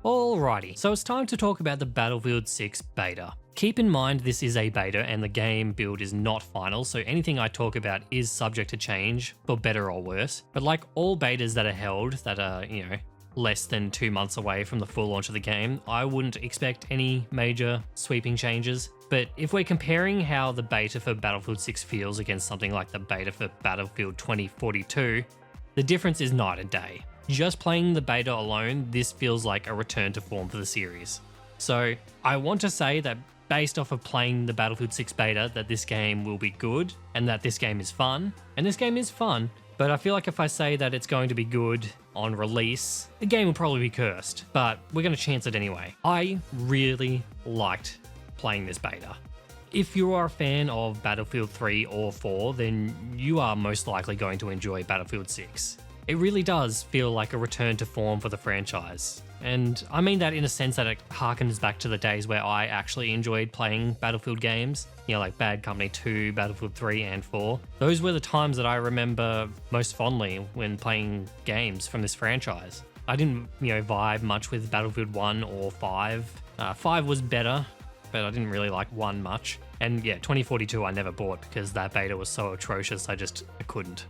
Alrighty, so it's time to talk about the Battlefield 6 beta. Keep in mind this is a beta and the game build is not final, so anything I talk about is subject to change, for better or worse. But like all betas that are held that are, less than 2 months away from the full launch of the game, I wouldn't expect any major sweeping changes. But if we're comparing how the beta for Battlefield 6 feels against something like the beta for Battlefield 2042, the difference is night and day. Just playing the beta alone, this feels like a return to form for the series. So I want to say that based off of playing the Battlefield 6 beta, that this game will be good and that this game is fun. And this game is fun, but I feel like if I say that it's going to be good on release, the game will probably be cursed, but we're going to chance it anyway. I really liked playing this beta. If you are a fan of Battlefield 3 or 4, then you are most likely going to enjoy Battlefield 6. It really does feel like a return to form for the franchise. And I mean that in a sense that it harkens back to the days where I actually enjoyed playing Battlefield games, like Bad Company 2, Battlefield 3 and 4. Those were the times that I remember most fondly when playing games from this franchise. I didn't, vibe much with Battlefield 1 or 5. 5 was better, but I didn't really like 1 much. And yeah, 2042 I never bought because that beta was so atrocious I couldn't.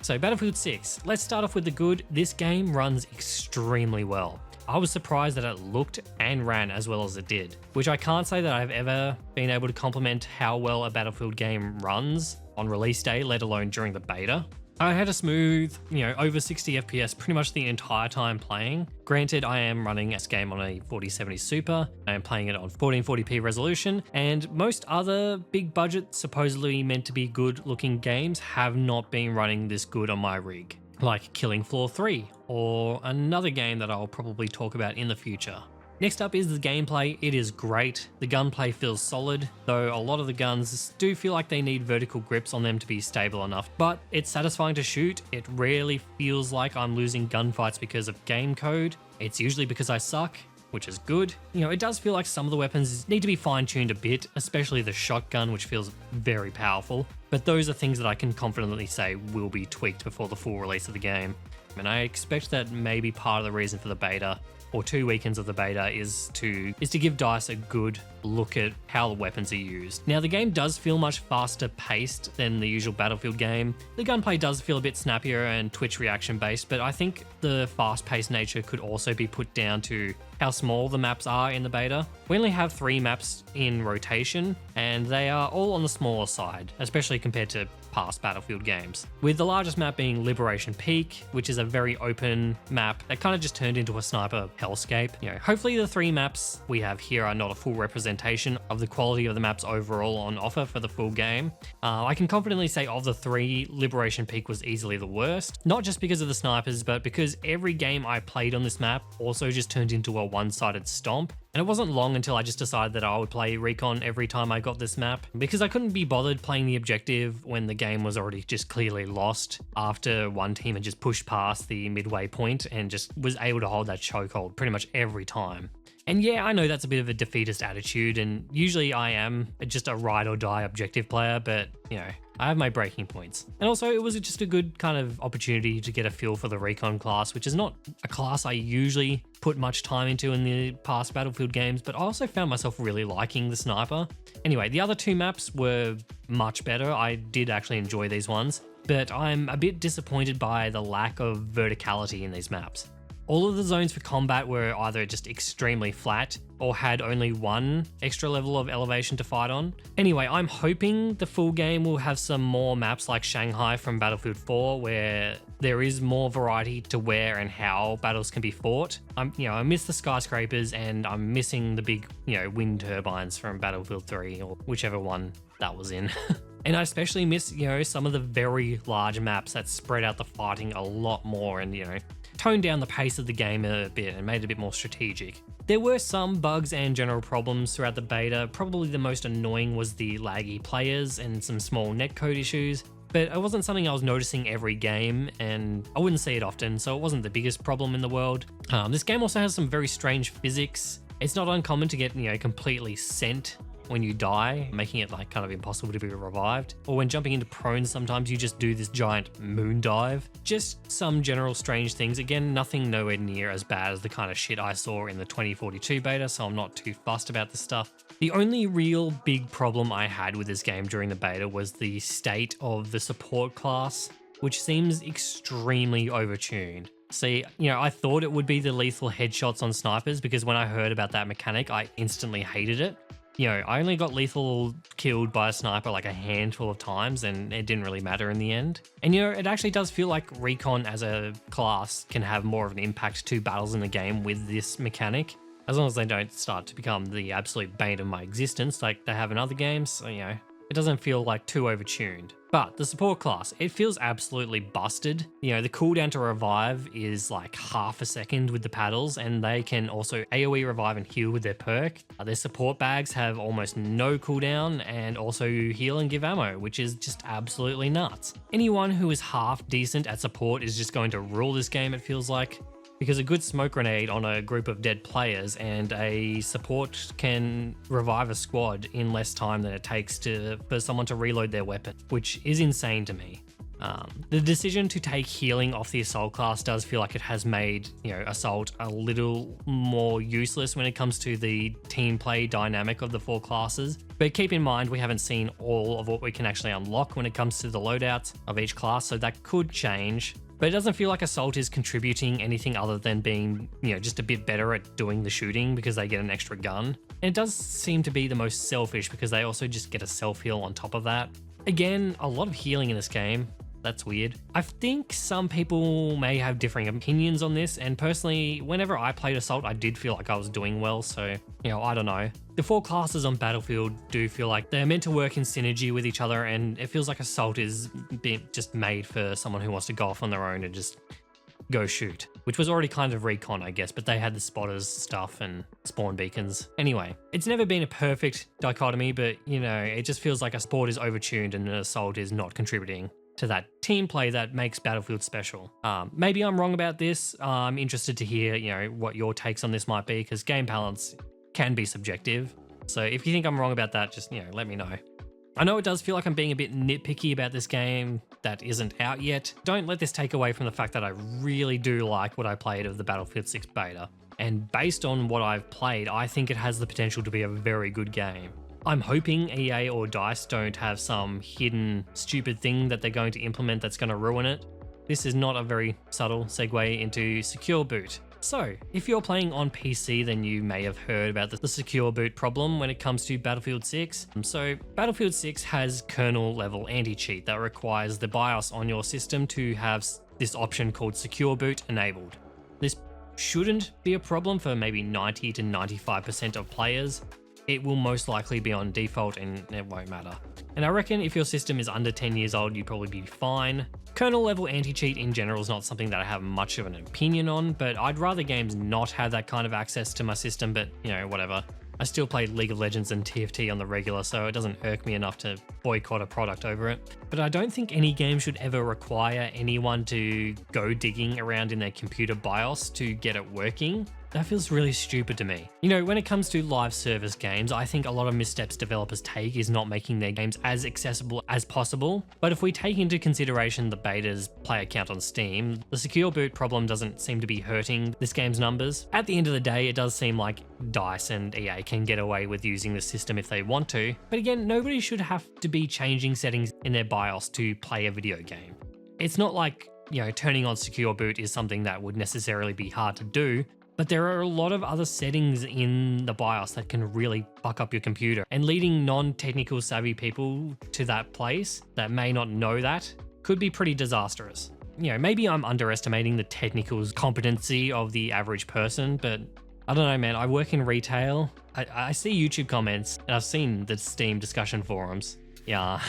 So Battlefield 6, let's start off with the good. This game runs extremely well. I was surprised that it looked and ran as well as it did, which I can't say that I've ever been able to compliment how well a Battlefield game runs on release day, let alone during the beta. I had a smooth, over 60 FPS pretty much the entire time playing. Granted, I am running this game on a 4070 Super, I am playing it on 1440p resolution, and most other big budget, supposedly meant to be good looking games have not been running this good on my rig. Like Killing Floor 3, or another game that I'll probably talk about in the future. Next up is the gameplay. It is great. The gunplay feels solid, though a lot of the guns do feel like they need vertical grips on them to be stable enough, but it's satisfying to shoot. It rarely feels like I'm losing gunfights because of game code. It's usually because I suck, which is good. It does feel like some of the weapons need to be fine-tuned a bit, especially the shotgun, which feels very powerful, but those are things that I can confidently say will be tweaked before the full release of the game. And I expect that maybe part of the reason for the beta, or 2 weekends of the beta, is to give DICE a good look at how the weapons are used. Now, the game does feel much faster paced than the usual Battlefield game. The gunplay does feel a bit snappier and twitch reaction based, but I think the fast paced nature could also be put down to how small the maps are in the beta. We only have 3 maps in rotation, and they are all on the smaller side, especially compared to past Battlefield games. With the largest map being Liberation Peak, which is a very open map that kind of just turned into a sniper hellscape. Hopefully the 3 maps we have here are not a full representation of the quality of the maps overall on offer for the full game. I can confidently say of the 3, Liberation Peak was easily the worst, not just because of the snipers, but because every game I played on this map also just turned into a one-sided stomp. And it wasn't long until I just decided that I would play Recon every time I got this map, because I couldn't be bothered playing the objective when the game was already just clearly lost after one team had just pushed past the midway point and just was able to hold that chokehold pretty much every time. And yeah, I know that's a bit of a defeatist attitude, and usually I am just a ride or die objective player, but I have my breaking points. And also it was just a good kind of opportunity to get a feel for the Recon class, which is not a class I usually put much time into in the past Battlefield games, but I also found myself really liking the sniper. Anyway, the other 2 maps were much better. I did actually enjoy these ones, but I'm a bit disappointed by the lack of verticality in these maps. All of the zones for combat were either just extremely flat or had only 1 extra level of elevation to fight on. Anyway, I'm hoping the full game will have some more maps like Shanghai from Battlefield 4, where there is more variety to where and how battles can be fought. I miss the skyscrapers, and I'm missing the big, wind turbines from Battlefield 3 or whichever one that was in. And I especially miss, some of the very large maps that spread out the fighting a lot more and, toned down the pace of the game a bit and made it a bit more strategic. There were some bugs and general problems throughout the beta. Probably the most annoying was the laggy players and some small netcode issues, but it wasn't something I was noticing every game, and I wouldn't see it often, so it wasn't the biggest problem in the world. This game also has some very strange physics. It's not uncommon to get, completely sent when you die, making it like kind of impossible to be revived. Or when jumping into prone, sometimes you just do this giant moon dive. Just some general strange things. Again, nothing nowhere near as bad as the kind of shit I saw in the 2042 beta, so I'm not too fussed about this stuff. The only real big problem I had with this game during the beta was the state of the support class, which seems extremely overtuned. See, I thought it would be the lethal headshots on snipers because when I heard about that mechanic, I instantly hated it. I only got lethal killed by a sniper like a handful of times and it didn't really matter in the end. And it actually does feel like recon as a class can have more of an impact to battles in the game with this mechanic. As long as they don't start to become the absolute bane of my existence like they have in other games, it doesn't feel like too overtuned. But the support class, it feels absolutely busted. The cooldown to revive is like half a second with the paddles, and they can also AoE revive and heal with their perk. Their support bags have almost no cooldown and also heal and give ammo, which is just absolutely nuts. Anyone who is half decent at support is just going to rule this game, it feels like. Because a good smoke grenade on a group of dead players and a support can revive a squad in less time than it takes for someone to reload their weapon, which is insane to me. The decision to take healing off the Assault class does feel like it has made, Assault a little more useless when it comes to the team play dynamic of the 4 classes. But keep in mind, we haven't seen all of what we can actually unlock when it comes to the loadouts of each class, so that could change. But it doesn't feel like Assault is contributing anything other than being, just a bit better at doing the shooting because they get an extra gun. And it does seem to be the most selfish because they also just get a self-heal on top of that. Again, a lot of healing in this game. That's weird. I think some people may have differing opinions on this, and personally, whenever I played Assault, I did feel like I was doing well, so, I don't know. The 4 classes on Battlefield do feel like they're meant to work in synergy with each other, and it feels like Assault is just made for someone who wants to go off on their own and just go shoot, which was already kind of recon, I guess, but they had the spotters stuff and spawn beacons. Anyway, it's never been a perfect dichotomy, but, it just feels like a sport is overtuned and an Assault is not contributing to that team play that makes Battlefield special. Maybe I'm wrong about this. I'm interested to hear, what your takes on this might be, because game balance can be subjective. So if you think I'm wrong about that, just, let me know. I know it does feel like I'm being a bit nitpicky about this game that isn't out yet. Don't let this take away from the fact that I really do like what I played of the Battlefield 6 beta. And based on what I've played, I think it has the potential to be a very good game. I'm hoping EA or DICE don't have some hidden stupid thing that they're going to implement that's going to ruin it. This is not a very subtle segue into secure boot. So, if you're playing on PC, then you may have heard about the secure boot problem when it comes to Battlefield 6. So, Battlefield 6 has kernel level anti-cheat that requires the BIOS on your system to have this option called secure boot enabled. This shouldn't be a problem for maybe 90 to 95% of players. It will most likely be on default and it won't matter. And I reckon if your system is under 10 years old, you'd probably be fine. Kernel level anti-cheat in general is not something that I have much of an opinion on, but I'd rather games not have that kind of access to my system, but whatever. I still play League of Legends and TFT on the regular, so it doesn't irk me enough to boycott a product over it. But I don't think any game should ever require anyone to go digging around in their computer BIOS to get it working. That feels really stupid to me. When it comes to live service games, I think a lot of missteps developers take is not making their games as accessible as possible. But if we take into consideration the beta's player count on Steam, the secure boot problem doesn't seem to be hurting this game's numbers. At the end of the day, it does seem like DICE and EA can get away with using the system if they want to. But again, nobody should have to be changing settings in their BIOS to play a video game. It's not like, turning on secure boot is something that would necessarily be hard to do. But there are a lot of other settings in the BIOS that can really fuck up your computer, and leading non-technical savvy people to that place that may not know that could be pretty disastrous. Maybe I'm underestimating the technical competency of the average person, but I don't know, man. I work in retail. I see YouTube comments and I've seen the Steam discussion forums. Yeah,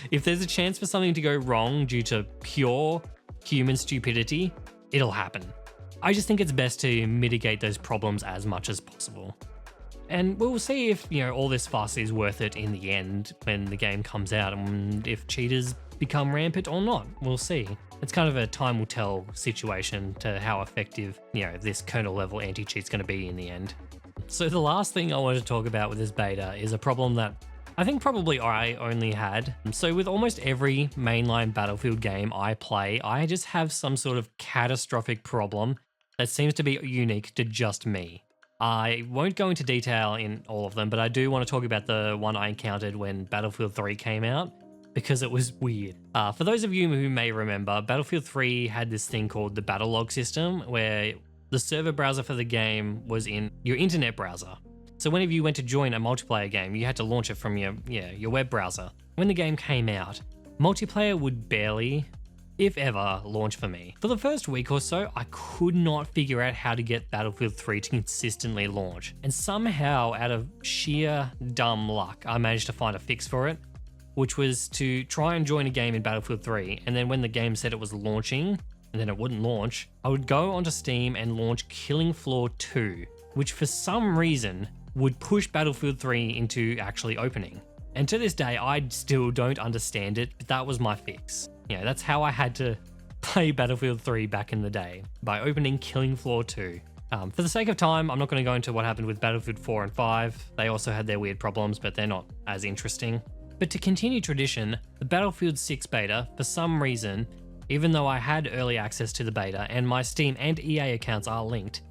if there's a chance for something to go wrong due to pure human stupidity, it'll happen. I just think it's best to mitigate those problems as much as possible. And we'll see if, all this fuss is worth it in the end when the game comes out, and if cheaters become rampant or not. We'll see. It's kind of a time will tell situation to how effective, this kernel level anti-cheat's going to be in the end. So the last thing I want to talk about with this beta is a problem that I think probably I only had. So with almost every mainline Battlefield game I play, I just have some sort of catastrophic problem that seems to be unique to just me. I won't go into detail in all of them, but I do want to talk about the one I encountered when Battlefield 3 came out, because it was weird. For those of you who may remember, Battlefield 3 had this thing called the battle log system, where the server browser for the game was in your internet browser. So whenever you went to join a multiplayer game, you had to launch it from your web browser. When the game came out, multiplayer would barely, if ever, launch for me. For the first week or so, I could not figure out how to get Battlefield 3 to consistently launch. And somehow, out of sheer dumb luck, I managed to find a fix for it, which was to try and join a game in Battlefield 3, and then when the game said it was launching, and then it wouldn't launch, I would go onto Steam and launch Killing Floor 2, which for some reason would push Battlefield 3 into actually opening. And to this day, I still don't understand it, but that was my fix. That's how I had to play Battlefield 3 back in the day, by opening Killing Floor 2. For the sake of time, I'm not going to go into what happened with Battlefield 4 and 5. They also had their weird problems, but they're not as interesting. But to continue tradition, the Battlefield 6 beta, for some reason, even though I had early access to the beta and my Steam and EA accounts are linked,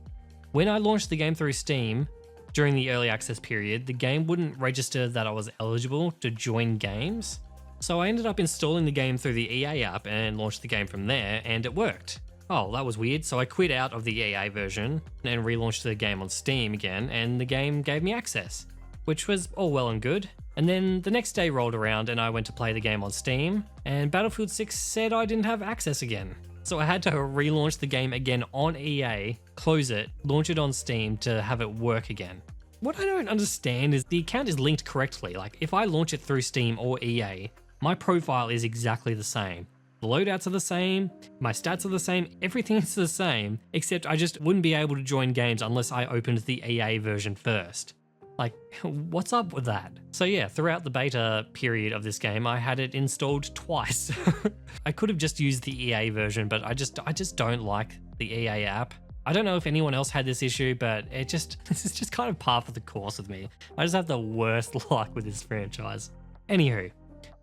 when I launched the game through Steam, during the early access period, the game wouldn't register that I was eligible to join games. So I ended up installing the game through the EA app and launched the game from there, and it worked. Oh, that was weird. So I quit out of the EA version and relaunched the game on Steam again, and the game gave me access, which was all well and good. And then the next day rolled around and I went to play the game on Steam, and Battlefield 6 said I didn't have access again. So I had to relaunch the game again on EA, close it, launch it on Steam to have it work again. What I don't understand is the account is linked correctly. Like, if I launch it through Steam or EA, my profile is exactly the same. The loadouts are the same, my stats are the same, everything is the same, except I just wouldn't be able to join games unless I opened the EA version first. Like, what's up with that? So yeah, throughout the beta period of this game, I had it installed twice. I could have just used the EA version, but I just don't like the EA app. I don't know if anyone else had this issue, but this is just kind of par for the course with me. I just have the worst luck with this franchise. Anywho,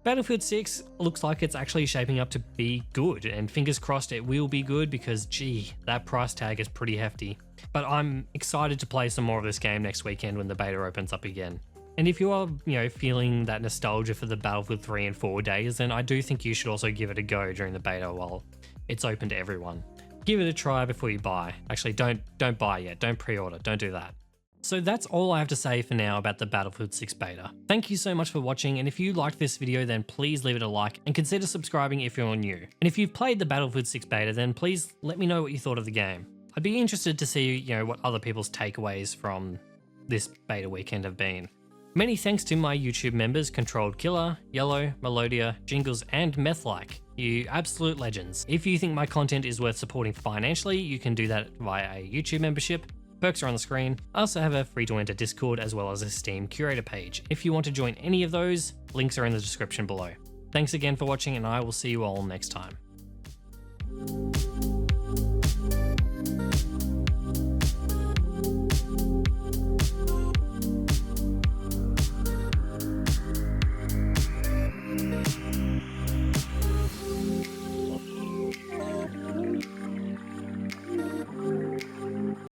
Battlefield 6 looks like it's actually shaping up to be good, and fingers crossed it will be good because, gee, that price tag is pretty hefty. But I'm excited to play some more of this game next weekend when the beta opens up again. And if you are, feeling that nostalgia for the Battlefield 3 and 4 days, then I do think you should also give it a go during the beta while it's open to everyone. Give it a try before you buy. Actually, don't buy yet. Don't pre-order. Don't do that. So that's all I have to say for now about the Battlefield 6 beta. Thank you so much for watching, and if you liked this video then please leave it a like and consider subscribing if you're new. And if you've played the Battlefield 6 beta then please let me know what you thought of the game. I'd be interested to see, what other people's takeaways from this beta weekend have been. Many thanks to my YouTube members Controlled Killer, Yellow, Melodia, Jingles, and Methlike. You absolute legends. If you think my content is worth supporting financially, you can do that via a YouTube membership. Perks are on the screen. I also have a free to enter Discord as well as a Steam curator page. If you want to join any of those, links are in the description below. Thanks again for watching, and I will see you all next time.